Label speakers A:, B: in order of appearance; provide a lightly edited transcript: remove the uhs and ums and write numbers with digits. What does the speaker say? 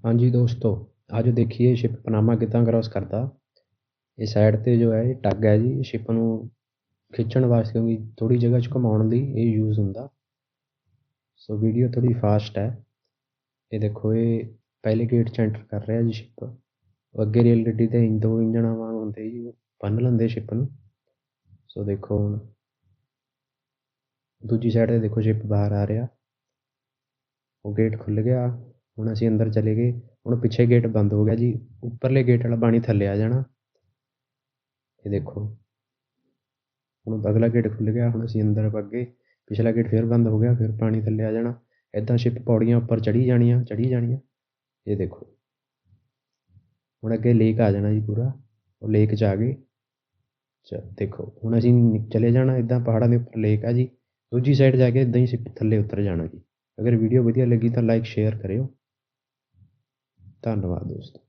A: हाँ जी दोस्तों, आज देखिए शिप ਪਨਾਮਾ ਕਿੱਦਾਂ ਕ੍ਰੋਸ ਕਰਦਾ। ਇਹ ਸਾਈਡ 'ਤੇ ਜੋ ਹੈ ਇਹ ਟੱਗ ਹੈ ਜੀ, ਸ਼ਿਪ ਨੂੰ ਖਿੱਚਣ ਵਾਸਤੇ ਕਿਉਂਕਿ ਥੋੜ੍ਹੀ ਜਗ੍ਹਾ 'ਚ ਘੁਮਾਉਣ ਲਈ ਇਹ ਯੂਜ਼ ਹੁੰਦਾ। ਸੋ ਵੀਡੀਓ ਥੋੜ੍ਹੀ ਫਾਸਟ ਹੈ। ਇਹ ਦੇਖੋ ਇਹ ਪਹਿਲੇ ਗੇਟ 'ਚ ਐਂਟਰ ਕਰ ਰਿਹਾ ਜੀ ਸ਼ਿਪ। ਅੱਗੇ ਰੇਲ ਗੱਡੀ 'ਤੇ ਦੋ ਇੰਜਣਾਂ ਵਾਂਗ ਹੁੰਦੇ ਜੀ, ਬੰਨ੍ਹ ਲੈਂਦੇ ਸ਼ਿਪ ਨੂੰ। ਸੋ ਦੇਖੋ ਹੁਣ ਦੂਜੀ ਸਾਈਡ 'ਤੇ ਦੇਖੋ ਸ਼ਿਪ ਬਾਹਰ ਆ ਰਿਹਾ। ਉਹ ਗੇਟ ਖੁੱਲ੍ਹ ਗਿਆ। ਹੁਣ ਅਸੀਂ ਅੰਦਰ ਚਲੇ ਗਏ। ਹੁਣ ਪਿੱਛੇ ਗੇਟ ਬੰਦ ਹੋ ਗਿਆ ਜੀ, ਉੱਪਰਲੇ ਗੇਟ ਵਾਲਾ ਪਾਣੀ ਥੱਲੇ ਆ ਜਾਣਾ। ਇਹ ਦੇਖੋ ਹੁਣ ਅਗਲਾ ਗੇਟ ਖੁੱਲ੍ਹ ਗਿਆ। ਹੁਣ ਅਸੀਂ ਅੰਦਰ ਵਗ ਗਏ। ਪਿਛਲਾ ਗੇਟ ਫਿਰ ਬੰਦ ਹੋ ਗਿਆ, ਫਿਰ ਪਾਣੀ ਥੱਲੇ ਆ ਜਾਣਾ। ਇੱਦਾਂ ਸ਼ਿਪ ਪੌੜੀਆਂ ਉੱਪਰ ਚੜ੍ਹੀ ਜਾਣੀਆਂ ਚੜ੍ਹੀ ਜਾਣੀਆਂ। ਇਹ ਦੇਖੋ ਹੁਣ ਅੱਗੇ ਲੇਕ ਆ ਜਾਣਾ ਜੀ ਪੂਰਾ। ਉਹ ਲੇਕ 'ਚ ਆ ਗਏ। ਦੇਖੋ ਹੁਣ ਅਸੀਂ ਚਲੇ ਜਾਣਾ ਇੱਦਾਂ, ਪਹਾੜਾਂ ਦੇ ਉੱਪਰ ਲੇਕ ਆ ਜੀ। ਦੂਜੀ ਸਾਈਡ ਜਾ ਕੇ ਇੱਦਾਂ ਹੀ ਸ਼ਿਪ ਥੱਲੇ ਉਤਰ ਜਾਣਾ ਜੀ। ਅਗਰ ਵੀਡੀਓ ਵਧੀਆ ਲੱਗੀ ਤਾਂ ਲਾਈਕ ਸ਼ੇਅਰ ਕਰਿਓ। ਧੰਨਵਾਦ ਦੋਸਤੋ।